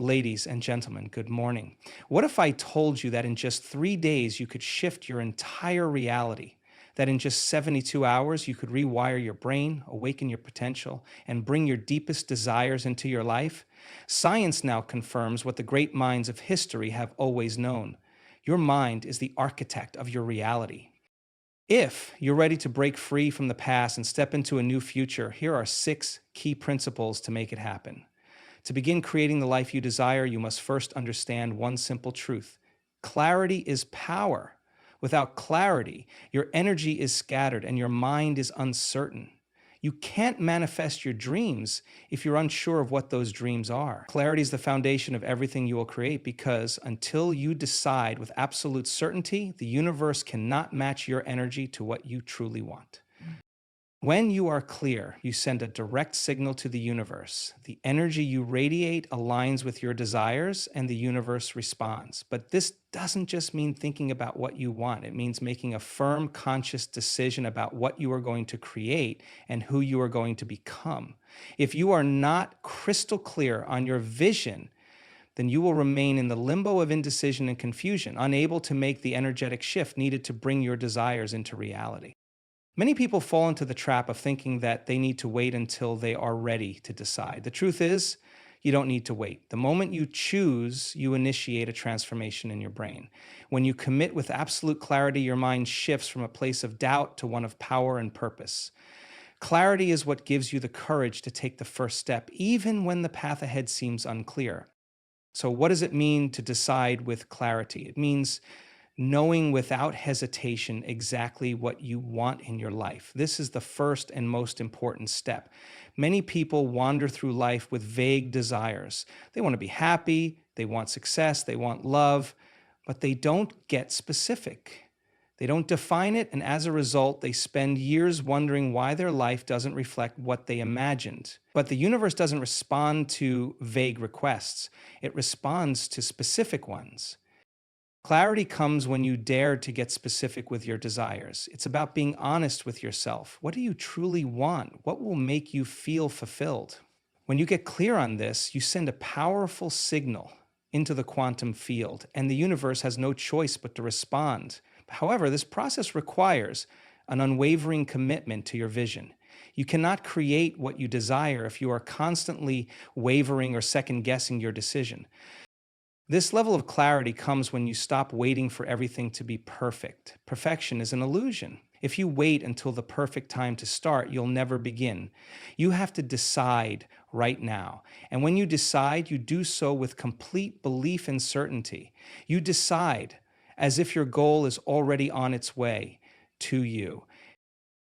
Ladies and gentlemen, good morning. What if I told you that in just 3 days you could shift your entire reality? That in just 72 hours you could rewire your brain, awaken your potential, and bring your deepest desires into your life? Science now confirms what the great minds of history have always known. Your mind is the architect of your reality. If you're ready to break free from the past and step into a new future, here are 6 key principles to make it happen. To begin creating the life you desire, you must first understand one simple truth. Clarity is power. Without clarity, your energy is scattered and your mind is uncertain. You can't manifest your dreams if you're unsure of what those dreams are. Clarity is the foundation of everything you will create because until you decide with absolute certainty, the universe cannot match your energy to what you truly want. When you are clear, you send a direct signal to the universe. The energy you radiate aligns with your desires and the universe responds. But this doesn't just mean thinking about what you want. It means making a firm, conscious decision about what you are going to create and who you are going to become. If you are not crystal clear on your vision, then you will remain in the limbo of indecision and confusion, unable to make the energetic shift needed to bring your desires into reality. Many people fall into the trap of thinking that they need to wait until they are ready to decide. The truth is, you don't need to wait. The moment you choose, you initiate a transformation in your brain. When you commit with absolute clarity, your mind shifts from a place of doubt to one of power and purpose. Clarity is what gives you the courage to take the first step, even when the path ahead seems unclear. So, what does it mean to decide with clarity? It means knowing without hesitation exactly what you want in your life. This is the first and most important step. Many people wander through life with vague desires. They want to be happy, they want success, they want love, but they don't get specific. They don't define it, and as a result, they spend years wondering why their life doesn't reflect what they imagined. But the universe doesn't respond to vague requests, it responds to specific ones. Clarity comes when you dare to get specific with your desires. It's about being honest with yourself. What do you truly want? What will make you feel fulfilled? When you get clear on this, you send a powerful signal into the quantum field, and the universe has no choice but to respond. However, this process requires an unwavering commitment to your vision. You cannot create what you desire if you are constantly wavering or second guessing your decision. This level of clarity comes when you stop waiting for everything to be perfect. Perfection is an illusion. If you wait until the perfect time to start, you'll never begin. You have to decide right now. And when you decide, you do so with complete belief and certainty. You decide as if your goal is already on its way to you.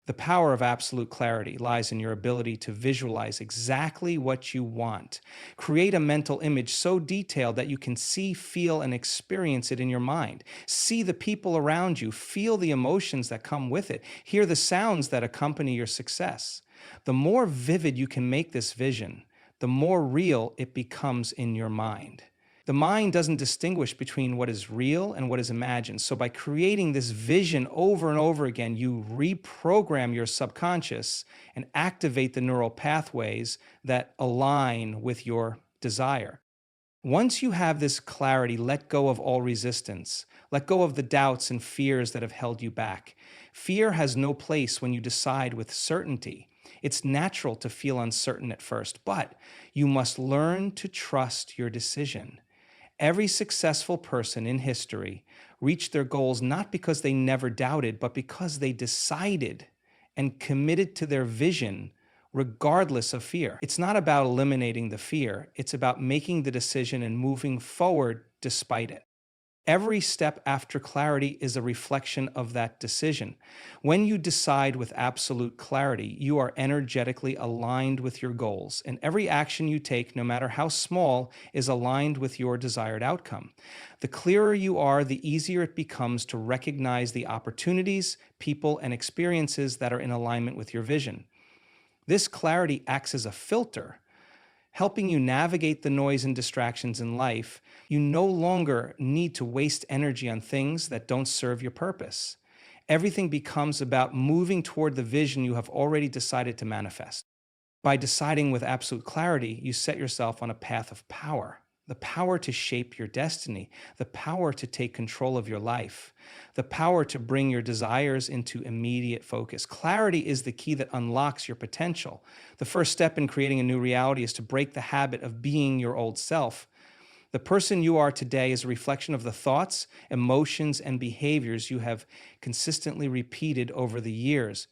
The power of absolute clarity lies in your ability to visualize exactly what you want. Create a mental image so detailed that you can see, feel, and experience it in your mind. See the people around you, feel the emotions that come with it, hear the sounds that accompany your success. The more vivid you can make this vision, the more real it becomes in your mind. The mind doesn't distinguish between what is real and what is imagined. So by creating this vision over and over again, you reprogram your subconscious and activate the neural pathways that align with your desire. Once you have this clarity, let go of all resistance. Let go of the doubts and fears that have held you back. Fear has no place when you decide with certainty. It's natural to feel uncertain at first, but you must learn to trust your decision. Every successful person in history reached their goals not because they never doubted, but because they decided and committed to their vision regardless of fear. It's not about eliminating the fear, it's about making the decision and moving forward despite it. Every step after clarity is a reflection of that decision. When you decide with absolute clarity, you are energetically aligned with your goals, and every action you take, no matter how small, is aligned with your desired outcome. The clearer you are, the easier it becomes to recognize the opportunities, people, and experiences that are in alignment with your vision. This clarity acts as a filter, helping you navigate the noise and distractions in life. You no longer need to waste energy on things that don't serve your purpose. Everything becomes about moving toward the vision you have already decided to manifest. By deciding with absolute clarity, you set yourself on a path of power. the power to shape your destiny, the power to take control of your life, the power to bring your desires into immediate focus. Clarity is the key that unlocks your potential. The first step in creating a new reality is to break the habit of being your old self. The person you are today is a reflection of the thoughts, emotions, and behaviors you have consistently repeated over the years.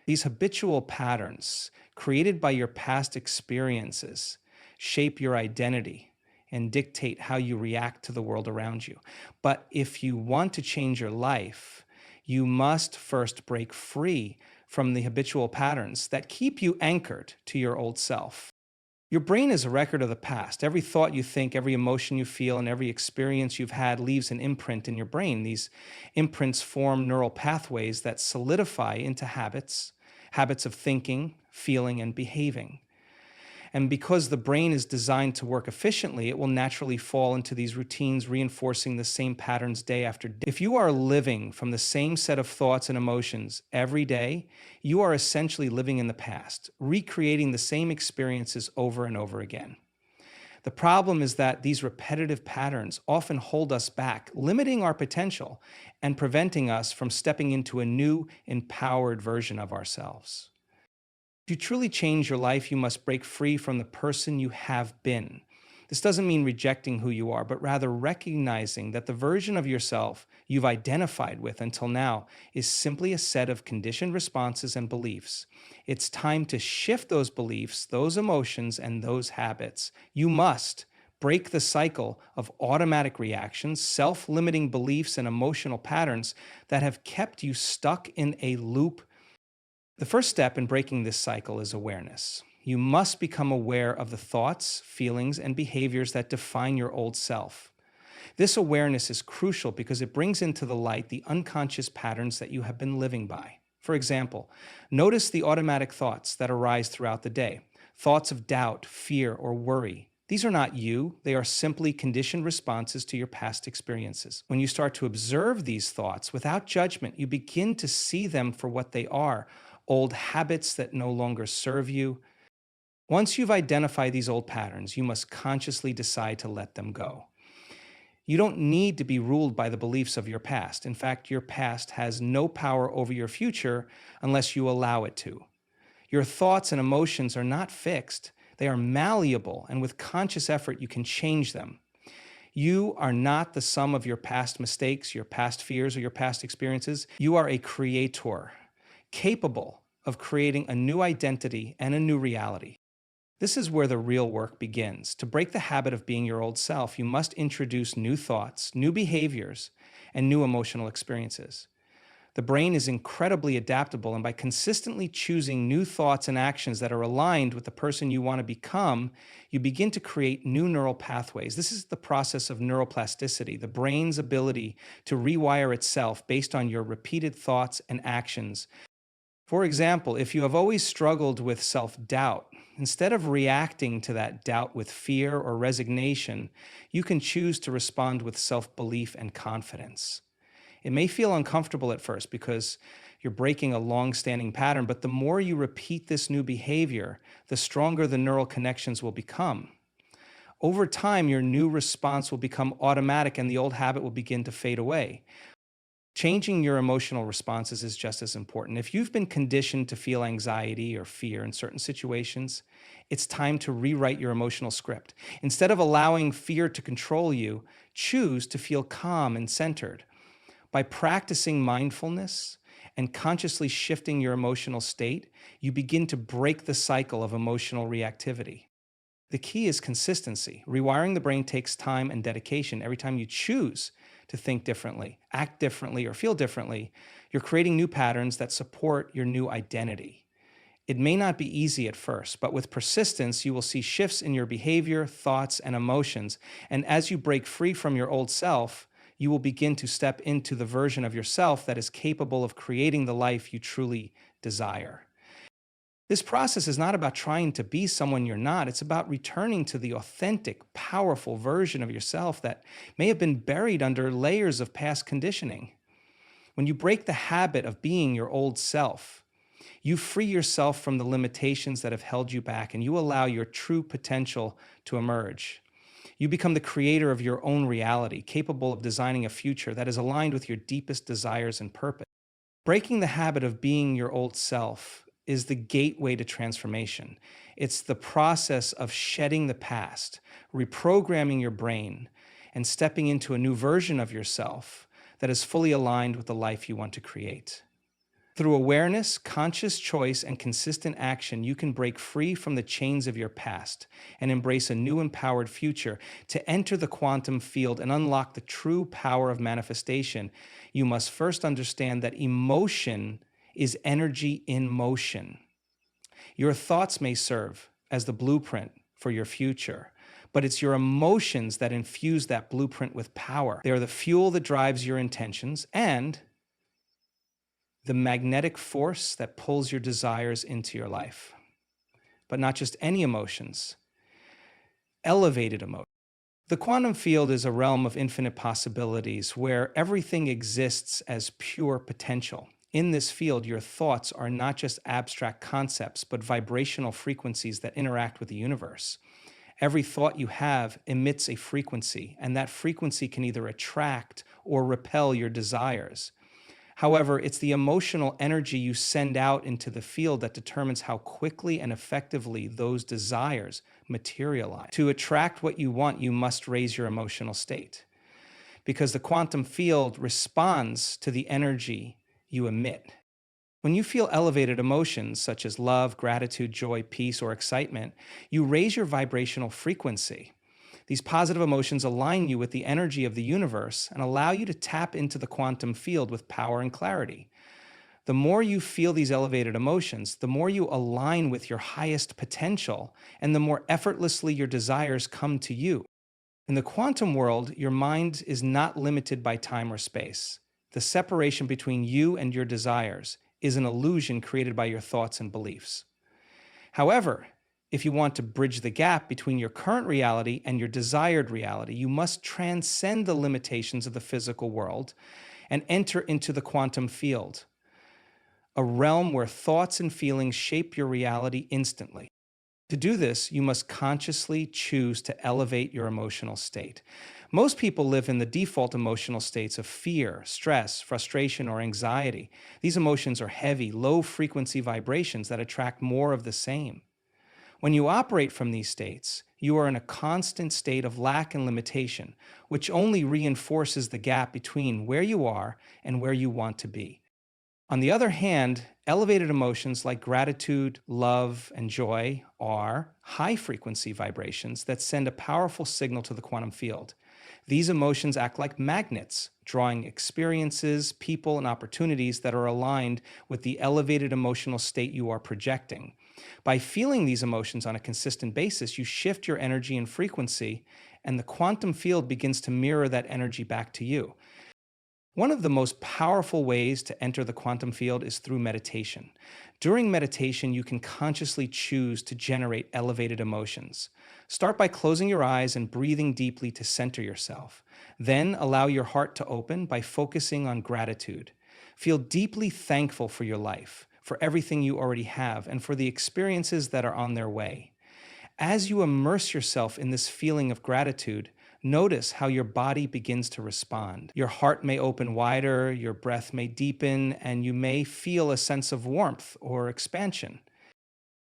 These habitual patterns, created by your past experiences, shape your identity and dictate how you react to the world around you. But if you want to change your life, you must first break free from the habitual patterns that keep you anchored to your old self. Your brain is a record of the past. Every thought you think, every emotion you feel, and every experience you've had leaves an imprint in your brain. These imprints form neural pathways that solidify into habits, habits of thinking, feeling, and behaving. And because the brain is designed to work efficiently, it will naturally fall into these routines, reinforcing the same patterns day after day. If you are living from the same set of thoughts and emotions every day, you are essentially living in the past, recreating the same experiences over and over again. The problem is that these repetitive patterns often hold us back, limiting our potential and preventing us from stepping into a new, empowered version of ourselves. To truly change your life, you must break free from the person you have been. This doesn't mean rejecting who you are, but rather recognizing that the version of yourself you've identified with until now is simply a set of conditioned responses and beliefs. It's time to shift those beliefs, those emotions, and those habits. You must break the cycle of automatic reactions, self-limiting beliefs, and emotional patterns that have kept you stuck in a loop. The first step in breaking this cycle is awareness. You must become aware of the thoughts, feelings, and behaviors that define your old self. This awareness is crucial because it brings into the light the unconscious patterns that you have been living by. For example, notice the automatic thoughts that arise throughout the day. Thoughts of doubt, fear, or worry. These are not you, they are simply conditioned responses to your past experiences. When you start to observe these thoughts without judgment, you begin to see them for what they are, old habits that no longer serve you. Once you've identified these old patterns, you must consciously decide to let them go. You don't need to be ruled by the beliefs of your past. In fact, your past has no power over your future unless you allow it to. Your thoughts and emotions are not fixed. They are malleable, and with conscious effort, you can change them. You are not the sum of your past mistakes, your past fears, or your past experiences. You are a creator, capable of creating a new identity and a new reality. This is where the real work begins. To break the habit of being your old self, you must introduce new thoughts, new behaviors, and new emotional experiences. The brain is incredibly adaptable, and by consistently choosing new thoughts and actions that are aligned with the person you want to become, you begin to create new neural pathways. This is the process of neuroplasticity, the brain's ability to rewire itself based on your repeated thoughts and actions. For example, if you have always struggled with self-doubt, instead of reacting to that doubt with fear or resignation, you can choose to respond with self-belief and confidence. It may feel uncomfortable at first because you're breaking a long-standing pattern, but the more you repeat this new behavior, the stronger the neural connections will become. Over time, your new response will become automatic and the old habit will begin to fade away. Changing your emotional responses is just as important. If you've been conditioned to feel anxiety or fear in certain situations, it's time to rewrite your emotional script. Instead of allowing fear to control you, choose to feel calm and centered. By practicing mindfulness and consciously shifting your emotional state, you begin to break the cycle of emotional reactivity. The key is consistency. Rewiring the brain takes time and dedication. Every time you choose to think differently, act differently, or feel differently, you're creating new patterns that support your new identity. It may not be easy at first, but with persistence, you will see shifts in your behavior, thoughts, and emotions. And as you break free from your old self, you will begin to step into the version of yourself that is capable of creating the life you truly desire. This process is not about trying to be someone you're not. It's about returning to the authentic, powerful version of yourself that may have been buried under layers of past conditioning. When you break the habit of being your old self, you free yourself from the limitations that have held you back and you allow your true potential to emerge. You become the creator of your own reality, capable of designing a future that is aligned with your deepest desires and purpose. Breaking the habit of being your old self is the gateway to transformation. It's the process of shedding the past, reprogramming your brain, and stepping into a new version of yourself that is fully aligned with the life you want to create. Through awareness, conscious choice, and consistent action, you can break free from the chains of your past and embrace a new empowered future. To enter the quantum field and unlock the true power of manifestation, you must first understand that emotion is energy in motion. Your thoughts may serve as the blueprint for your future, but it's your emotions that infuse that blueprint with power. They are the fuel that drives your intentions and the magnetic force that pulls your desires into your life. But not just any emotions, elevated emotions. The quantum field is a realm of infinite possibilities where everything exists as pure potential. In this field, your thoughts are not just abstract concepts, but vibrational frequencies that interact with the universe. Every thought you have emits a frequency, and that frequency can either attract or repel your desires. However, it's the emotional energy you send out into the field that determines how quickly and effectively those desires materialize. To attract what you want, you must raise your emotional state, because the quantum field responds to the energy you emit. When you feel elevated emotions such as love, gratitude, joy, peace, or excitement, you raise your vibrational frequency. These positive emotions align you with the energy of the universe and allow you to tap into the quantum field with power and clarity. The more you feel these elevated emotions, the more you align with your highest potential, and the more effortlessly your desires come to you. In the quantum world, your mind is not limited by time or space. The separation between you and your desires is an illusion created by your thoughts and beliefs. However, if you want to bridge the gap between your current reality and your desired reality, you must transcend the limitations of the physical world and enter into the quantum field, a realm where thoughts and feelings shape your reality instantly. To do this, you must consciously choose to elevate your emotional state. Most people live in the default emotional states of fear, stress, frustration, or anxiety. These emotions are heavy, low-frequency vibrations that attract more of the same. When you operate from these states, you are in a constant state of lack and limitation, which only reinforces the gap between where you are and where you want to be. On the other hand, elevated emotions like gratitude, love, and joy are high-frequency vibrations that send a powerful signal to the quantum field. These emotions act like magnets, drawing experiences, people, and opportunities that are aligned with the elevated emotional state you are projecting. By feeling these emotions on a consistent basis, you shift your energy and frequency, and the quantum field begins to mirror that energy back to you. One of the most powerful ways to enter the quantum field is through meditation. During meditation, you can consciously choose to generate elevated emotions. Start by closing your eyes and breathing deeply to center yourself. Then allow your heart to open by focusing on gratitude. Feel deeply thankful for your life, for everything you already have, and for the experiences that are on their way. As you immerse yourself in this feeling of gratitude, notice how your body begins to respond. Your heart may open wider, your breath may deepen, and you may feel a sense of warmth or expansion.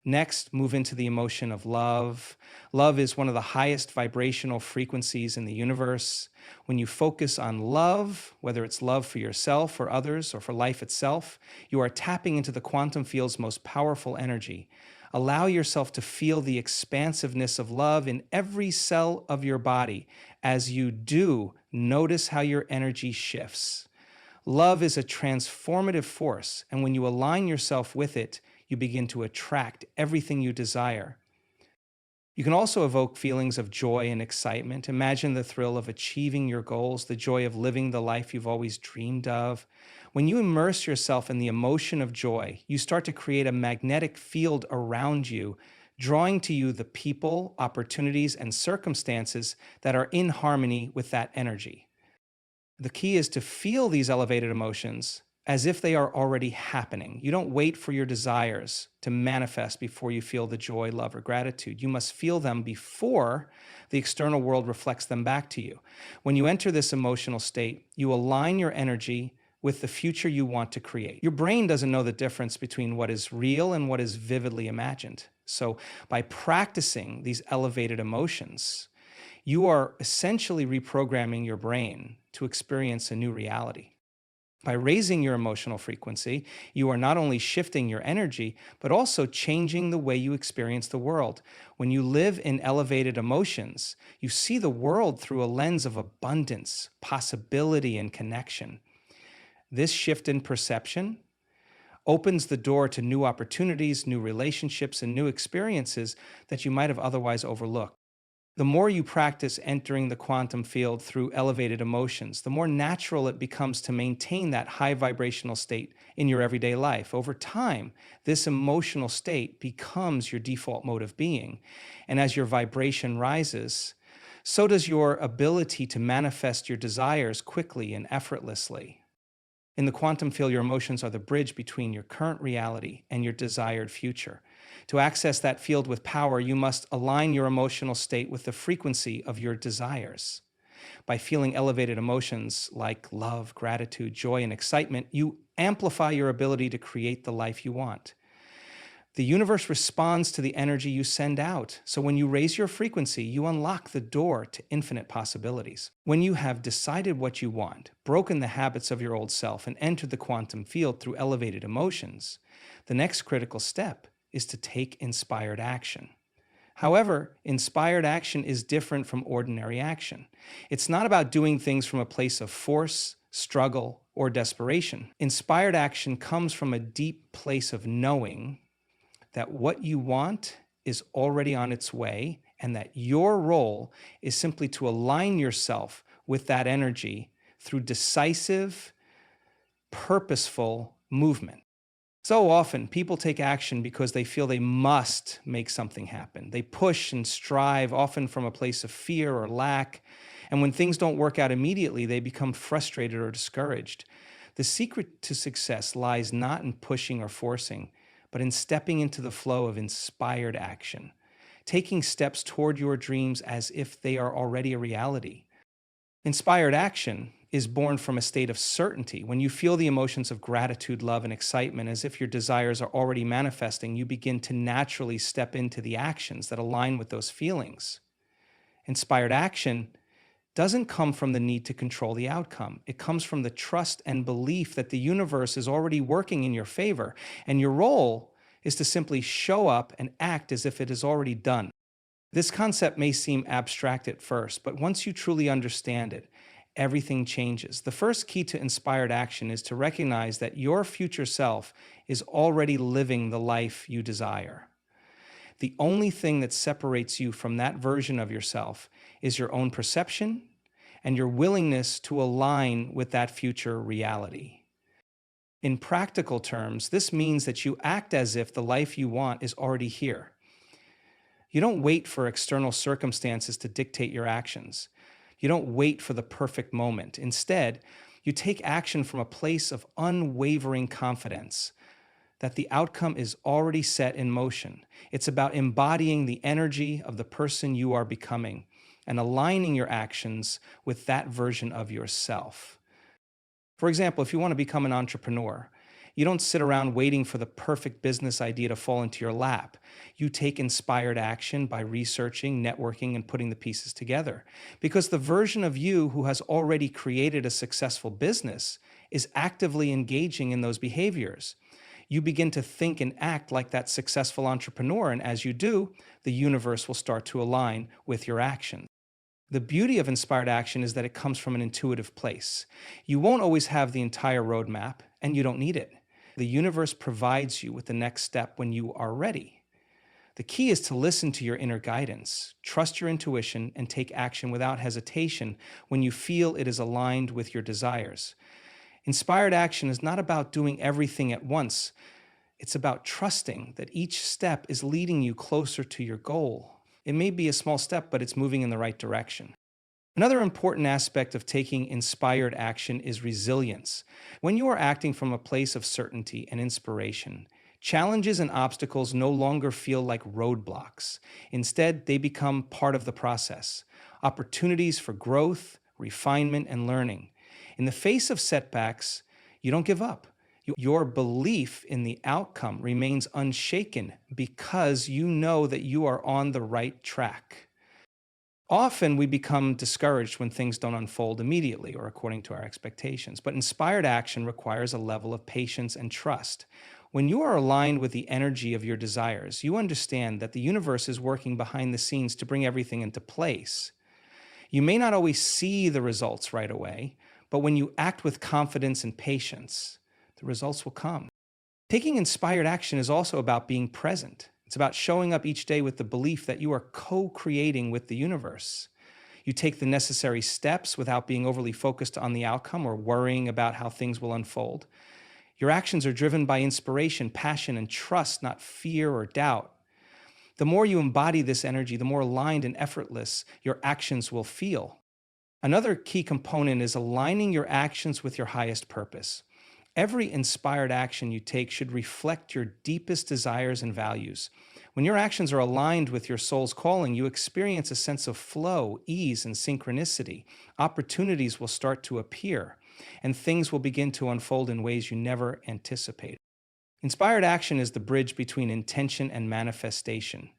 Next, move into the emotion of love. Love is one of the highest vibrational frequencies in the universe. When you focus on love, whether it's love for yourself or others or for life itself, you are tapping into the quantum field's most powerful energy. Allow yourself to feel the expansiveness of love in every cell of your body. As you do, notice how your energy shifts. Love is a transformative force, and when you align yourself with it, you begin to attract everything you desire. You can also evoke feelings of joy and excitement. Imagine the thrill of achieving your goals, the joy of living the life you've always dreamed of. When you immerse yourself in the emotion of joy, you start to create a magnetic field around you, drawing to you the people, opportunities, and circumstances that are in harmony with that energy. The key is to feel these elevated emotions as if they are already happening. You don't wait for your desires to manifest before you feel the joy, love, or gratitude. You must feel them before the external world reflects them back to you. When you enter this emotional state, you align your energy with the future you want to create. Your brain doesn't know the difference between what is real and what is vividly imagined. So by practicing these elevated emotions, you are essentially reprogramming your brain to experience a new reality. By raising your emotional frequency, you are not only shifting your energy, but also changing the way you experience the world. When you live in elevated emotions, you see the world through a lens of abundance, possibility, and connection. This shift in perception opens the door to new opportunities, new relationships, and new experiences that you might have otherwise overlooked. The more you practice entering the quantum field through elevated emotions, the more natural it becomes to maintain that high vibrational state in your everyday life. Over time, this emotional state becomes your default mode of being. And as your vibration rises, so does your ability to manifest your desires quickly and effortlessly. In the quantum field, your emotions are the bridge between your current reality and your desired future. To access that field with power, you must align your emotional state with the frequency of your desires. By feeling elevated emotions like love, gratitude, joy, and excitement, you amplify your ability to create the life you want. The universe responds to the energy you send out. So when you raise your frequency, you unlock the door to infinite possibilities. When you have decided what you want, broken the habits of your old self, and entered the quantum field through elevated emotions, the next critical step is to take inspired action. However, inspired action is different from ordinary action. It's not about doing things from a place of force, struggle, or desperation. Inspired action comes from a deep place of knowing that what you want is already on its way, and that your role is simply to align yourself with that energy through decisive, purposeful movement. So often, people take action because they feel they must make something happen. They push and strive, often from a place of fear or lack. And when things don't work out immediately, they become frustrated or discouraged. The secret to success lies not in pushing or forcing, but in stepping into the flow of inspired action, taking steps toward your dreams as if they are already a reality. Inspired action is born from a state of certainty. When you feel the emotions of gratitude, love, and excitement as if your desires are already manifesting, you begin to naturally step into the actions that align with those feelings. Inspired action doesn't come from the need to control the outcome. It comes from the trust and belief that the universe is already working in your favor, and your role is to simply show up and act as if it is already done. This concept may seem abstract at first, but once you truly understand it, everything changes. The first key to inspired action is to recognize that your future self is already living the life you desire. The only thing that separates you from that version of yourself is your own perception and your willingness to align with that future reality. In practical terms, this means that you act as if the life you want is already here. You don't wait for external circumstances to dictate your actions. You don't wait for the perfect moment. Instead, you take action from a place of unwavering confidence that the outcome is already set in motion. It's about embodying the energy of the person you are becoming and aligning your actions with that version of yourself. For example, if you want to become an entrepreneur, you don't sit around waiting for the perfect business idea to fall into your lap. You take inspired action by researching, networking, and putting the pieces together. Because the version of you who has already created a successful business is actively engaging in those behaviors. You begin to think and act like that successful entrepreneur, and as you do, the universe will start to align with your actions. The beauty of inspired action is that it comes from an intuitive place. You won't always have the entire roadmap, and you don't need it. The universe provides you with the next step when you are ready. The key is to listen to your inner guidance, trust your intuition, and take action without hesitation when you feel it is aligned with your desires. Inspired action is not about doing everything at once. It's about trusting that each step is leading you closer to your goal. It may be a small step, but it's moving in the right direction. Another important aspect of taking inspired action is resilience. When you are acting from a place of certainty and inspiration, challenges and obstacles no longer feel like roadblocks. Instead, they become part of the process, opportunities for growth, refinement, and learning. In the face of setbacks, you don't give up. Your belief in the outcome remains unshaken because you know that you are on the right track. Often we become discouraged when things don't unfold immediately or according to our expectations, but inspired action requires a level of patience and trust. When you are aligned with the energy of your desires, you understand that the universe is working behind the scenes to bring everything into place. You may not always see the results right away, but when you act with confidence and patience, the results will come. Taking inspired action is also about being present. It's about showing up each day with the belief that you are co-creating with the universe. You take the necessary steps without being overly focused on the outcome or worrying about how things will unfold. Your actions are driven by inspiration, passion, and trust, not fear or doubt. The more you embody this energy, the more aligned and effortless your actions will feel. Another key component is aligning your actions with your highest purpose. Every inspired action you take should reflect your deepest desires and values. When your actions are aligned with your soul's calling, you experience a sense of flow, ease, and synchronicity. Opportunities will start to appear, and things will begin to unfold in ways you never anticipated. Inspired action is the bridge between intention and manifestation.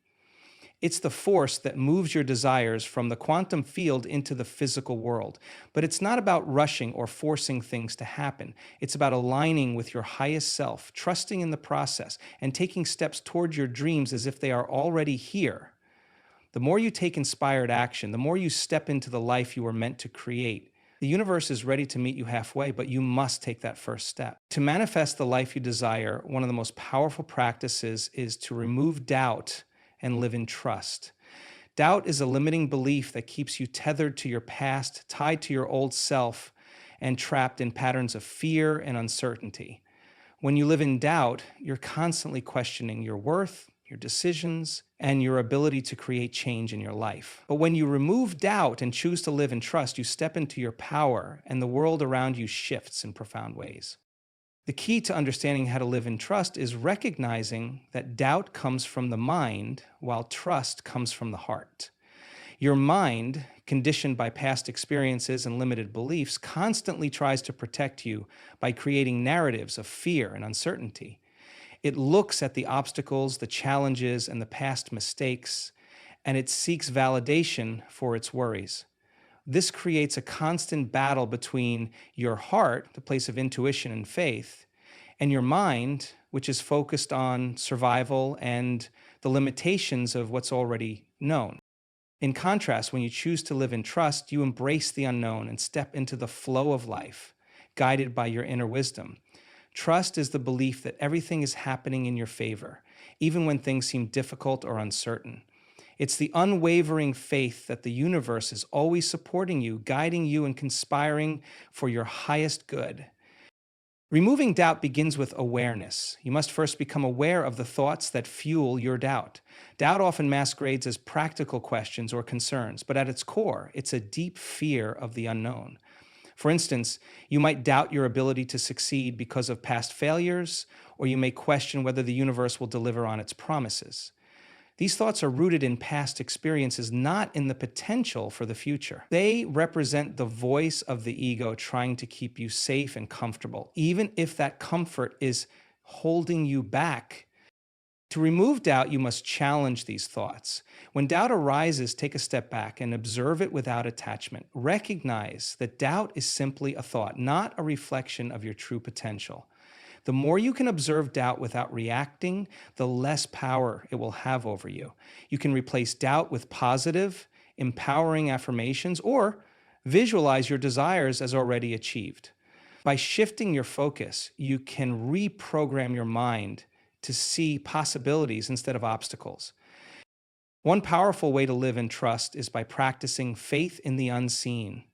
It's the force that moves your desires from the quantum field into the physical world. But it's not about rushing or forcing things to happen. It's about aligning with your highest self, trusting in the process, and taking steps towards your dreams as if they are already here. The more you take inspired action, the more you step into the life you were meant to create. The universe is ready to meet you halfway, but you must take that first step. To manifest the life you desire, one of the most powerful practices is to remove doubt and live in trust. Doubt is a limiting belief that keeps you tethered to your past, tied to your old self, and trapped in patterns of fear and uncertainty. When you live in doubt, you're constantly questioning your worth, your decisions, and your ability to create change in your life. But when you remove doubt and choose to live in trust, you step into your power, and the world around you shifts in profound ways. The key to understanding how to live in trust is recognizing that doubt comes from the mind, while trust comes from the heart. Your mind, conditioned by past experiences and limited beliefs, constantly tries to protect you by creating narratives of fear and uncertainty. It looks at the obstacles, the challenges, and the past mistakes, and it seeks validation for its worries. This creates a constant battle between your heart, the place of intuition and faith, and your mind, which is focused on survival and the limitations of what's already known. In contrast, when you choose to live in trust, you embrace the unknown and step into the flow of life, guided by your inner wisdom. Trust is the belief that everything is happening in your favor, even when things seem difficult or uncertain. It's the unwavering faith that the universe is always supporting you, guiding you, and conspiring for your highest good. Removing doubt begins with awareness. You must first become aware of the thoughts that fuel your doubt. Doubt often masquerades as practical questions or concerns, but at its core, it's a deep fear of the unknown. For instance, you might doubt your ability to succeed because of past failures, or you may question whether the universe will deliver on its promises. These thoughts are rooted in past experiences, not in the potential for the future. They represent the voice of the ego trying to keep you safe and comfortable, even if that comfort is holding you back. To remove doubt, you must challenge these thoughts. When doubt arises, take a step back and observe it without attachment. Recognize that doubt is simply a thought, not a reflection of your true potential. The more you can observe doubt without reacting, the less power it will have over you. You can replace doubt with positive, empowering affirmations, or visualize your desires as already achieved. By shifting your focus, you can reprogram your mind to see possibilities instead of obstacles. One powerful way to live in trust is by practicing faith in the unseen.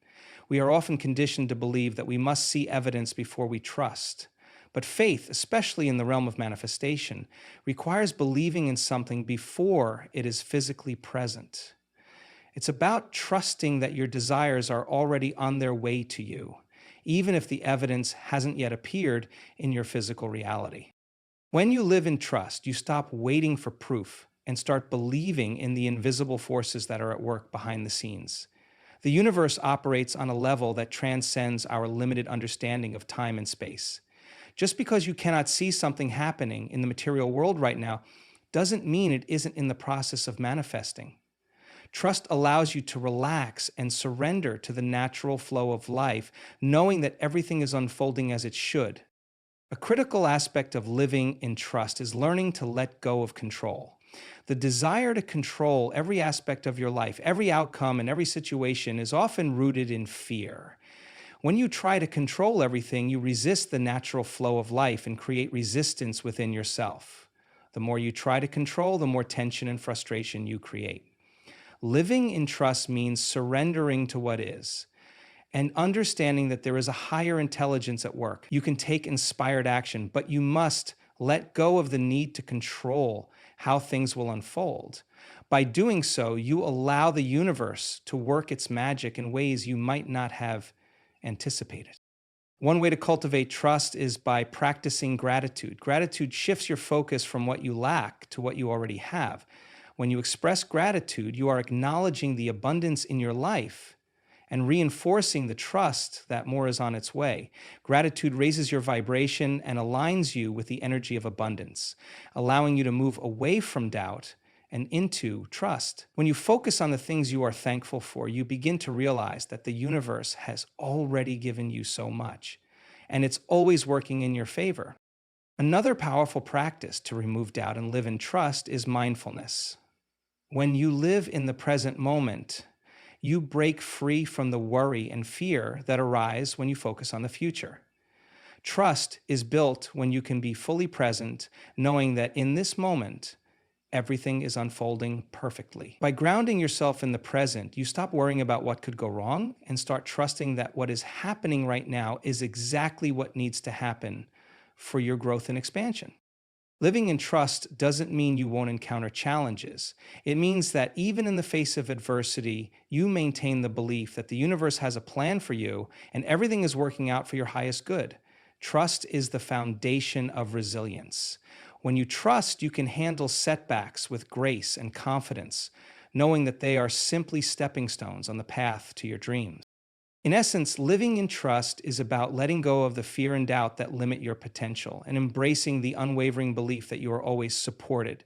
We are often conditioned to believe that we must see evidence before we trust. But faith, especially in the realm of manifestation, requires believing in something before it is physically present. It's about trusting that your desires are already on their way to you, even if the evidence hasn't yet appeared in your physical reality. When you live in trust, you stop waiting for proof and start believing in the invisible forces that are at work behind the scenes. The universe operates on a level that transcends our limited understanding of time and space. Just because you cannot see something happening in the material world right now doesn't mean it isn't in the process of manifesting. Trust allows you to relax and surrender to the natural flow of life, knowing that everything is unfolding as it should. A critical aspect of living in trust is learning to let go of control. The desire to control every aspect of your life, every outcome, and every situation is often rooted in fear. When you try to control everything, you resist the natural flow of life and create resistance within yourself. The more you try to control, the more tension and frustration you create. Living in trust means surrendering to what is and understanding that there is a higher intelligence at work. You can take inspired action, but you must let go of the need to control how things will unfold. By doing so, you allow the universe to work its magic in ways you might not have anticipated. One way to cultivate trust is by practicing gratitude. Gratitude shifts your focus from what you lack to what you already have. When you express gratitude, you are acknowledging the abundance in your life and reinforcing the trust that more is on its way. Gratitude raises your vibration and aligns you with the energy of abundance, allowing you to move away from doubt and into trust. When you focus on the things you are thankful for, you begin to realize that the universe has already given you so much, and it's always working in your favor. Another powerful practice to remove doubt and live in trust is mindfulness. When you live in the present moment, you break free from the worry and fear that arise when you focus on the future. Trust is built when you can be fully present, knowing that in this moment, everything is unfolding perfectly. By grounding yourself in the present, you stop worrying about what could go wrong and start trusting that what is happening right now is exactly what needs to happen for your growth and expansion. Living in trust doesn't mean you won't encounter challenges. It means that even in the face of adversity, you maintain the belief that the universe has a plan for you and everything is working out for your highest good. Trust is the foundation of resilience. When you trust, you can handle setbacks with grace and confidence, knowing that they are simply stepping stones on the path to your dreams. In essence, living in trust is about letting go of the fear and doubt that limit your potential and embracing the unwavering belief that you are always supported.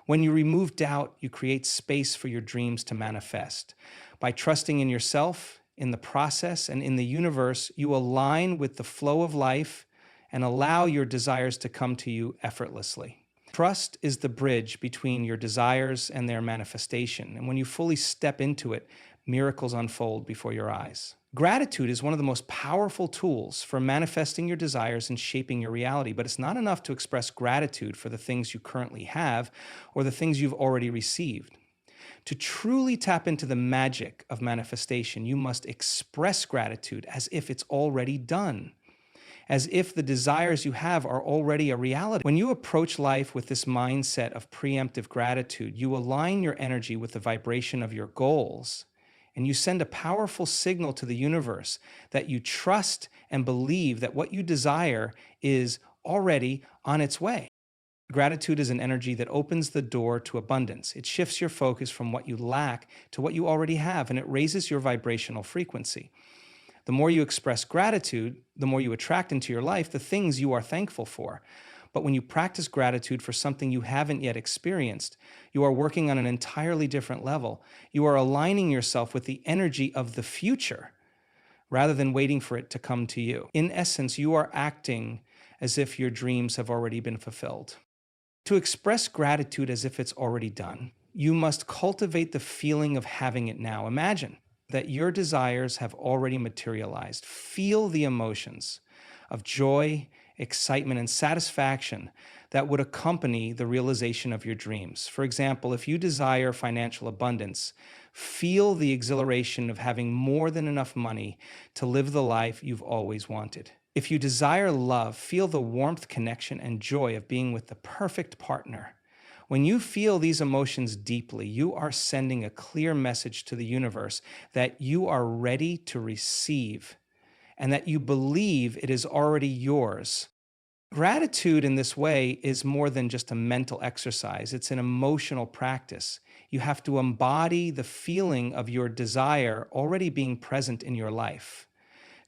When you remove doubt, you create space for your dreams to manifest. By trusting in yourself, in the process, and in the universe, you align with the flow of life and allow your desires to come to you effortlessly. Trust is the bridge between your desires and their manifestation, and when you fully step into it, miracles unfold before your eyes. Gratitude is one of the most powerful tools for manifesting your desires and shaping your reality, but it's not enough to express gratitude for the things you currently have or the things you've already received. To truly tap into the magic of manifestation, you must express gratitude as if it's already done, as if the desires you have are already a reality. When you approach life with this mindset of preemptive gratitude, you align your energy with the vibration of your goals, and you send a powerful signal to the universe that you trust and believe that what you desire is already on its way. Gratitude is an energy that opens the door to abundance. It shifts your focus from what you lack to what you already have, and it raises your vibrational frequency. The more you express gratitude, the more you attract into your life the things you are thankful for. But when you practice gratitude for something you haven't yet experienced, you are working on an entirely different level. You are aligning yourself with the energy of the future rather than waiting for it to come to you. In essence, you are acting as if your dreams have already been fulfilled. To express gratitude as if it's already done, you must cultivate the feeling of having it now. Imagine that your desires have already materialized. Feel the emotions of joy, excitement, and satisfaction that would accompany the realization of your dreams. For example, if you desire financial abundance, feel the exhilaration of having more than enough money to live the life you've always wanted. If you desire love, feel the warmth, connection, and joy of being with the perfect partner. When you feel these emotions deeply, you are sending a clear message to the universe that you are ready to receive and that you believe it is already yours. Gratitude in this way is more than just a mental exercise, it's an emotional practice. You have to embody the feeling of your desire already being present in your life.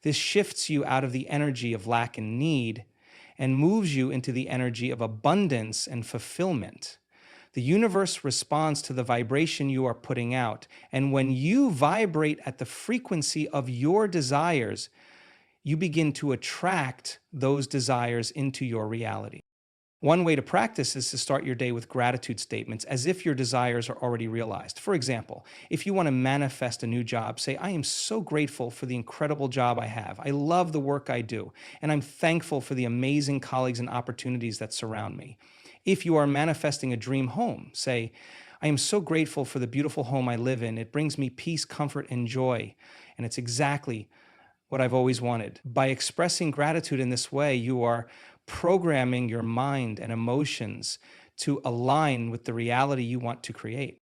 This shifts you out of the energy of lack and need and moves you into the energy of abundance and fulfillment. The universe responds to the vibration you are putting out. And when you vibrate at the frequency of your desires, you begin to attract those desires into your reality. One way to practice is to start your day with gratitude statements as if your desires are already realized. For example, if you want to manifest a new job, say, I am so grateful for the incredible job I have. I love the work I do, and I'm thankful for the amazing colleagues and opportunities that surround me. If you are manifesting a dream home, say, I am so grateful for the beautiful home I live in. It brings me peace, comfort, and joy, and it's exactly what I've always wanted. By expressing gratitude in this way, you are programming your mind and emotions to align with the reality you want to create.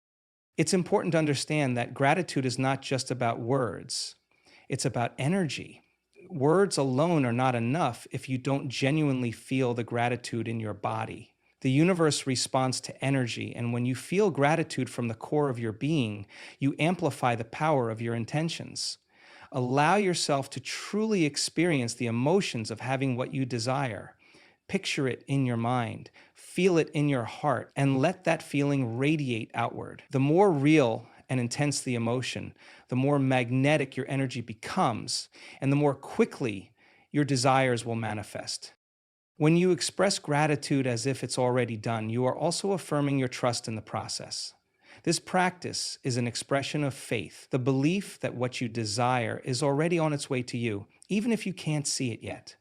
It's important to understand that gratitude is not just about words, it's about energy. Words alone are not enough if you don't genuinely feel the gratitude in your body. The universe responds to energy, and when you feel gratitude from the core of your being, you amplify the power of your intentions. Allow yourself to truly experience the emotions of having what you desire. Picture it in your mind, feel it in your heart, and let that feeling radiate outward. The more real and intense the emotion, the more magnetic your energy becomes, and the more quickly your desires will manifest. When you express gratitude as if it's already done, you are also affirming your trust in the process. This practice is an expression of faith, the belief that what you desire is already on its way to you, even if you can't see it yet.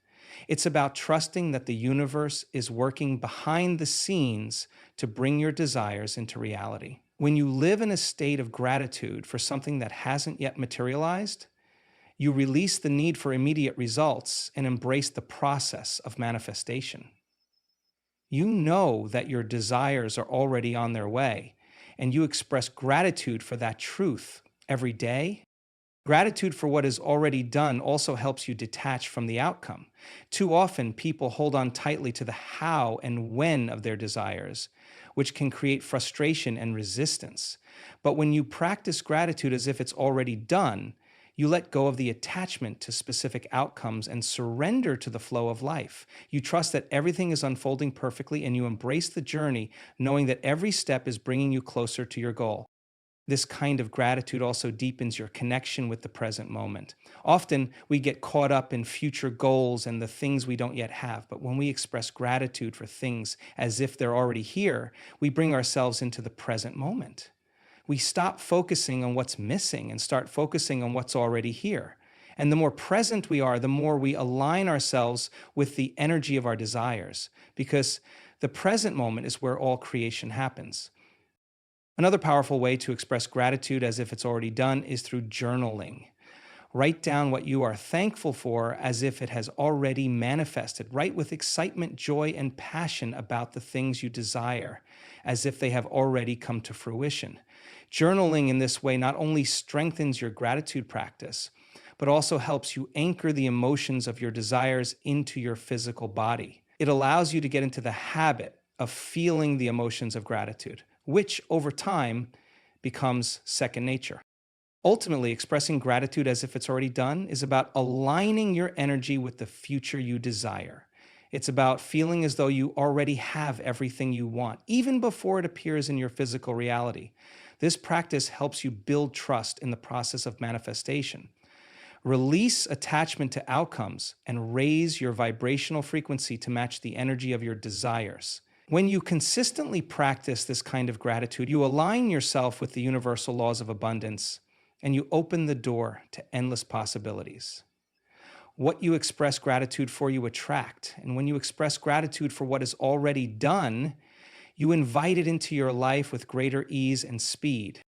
It's about trusting that the universe is working behind the scenes to bring your desires into reality. When you live in a state of gratitude for something that hasn't yet materialized, you release the need for immediate results and embrace the process of manifestation. You know that your desires are already on their way, and you express gratitude for that truth every day. Gratitude for what is already done also helps you detach from the outcome. Too often, people hold on tightly to the how and when of their desires, which can create frustration and resistance. But when you practice gratitude as if it's already done, you let go of the attachment to specific outcomes and surrender to the flow of life. You trust that everything is unfolding perfectly, and you embrace the journey, knowing that every step is bringing you closer to your goal. This kind of gratitude also deepens your connection with the present moment. Often, we get caught up in future goals and the things we don't yet have, but when we express gratitude for things as if they're already here, we bring ourselves into the present moment. We stop focusing on what's missing and start focusing on what's already here. And the more present we are, the more we align ourselves with the energy of our desires, because the present moment is where all creation happens. Another powerful way to express gratitude as if it's already done is through journaling. Write down what you are thankful for as if it has already manifested. Write with excitement, joy, and passion about the things you desire, as if they have already come to fruition. Journaling in this way not only strengthens your gratitude practice, but also helps you anchor the emotions of your desires into your physical body. It allows you to get into the habit of feeling the emotions of gratitude, which over time becomes second nature. Ultimately, expressing gratitude as if it's already done is about aligning your energy with the future you desire. It's about feeling as though you already have everything you want, even before it appears in your physical reality. This practice helps you build trust in the process of manifestation. Release attachment to outcomes and raise your vibrational frequency to match the energy of your desires. When you consistently practice this kind of gratitude, you align yourself with the universal laws of abundance, and you open the door to endless possibilities. What you express gratitude for, you attract. And when you express gratitude for what is already done, you invite it into your life with greater ease and speed.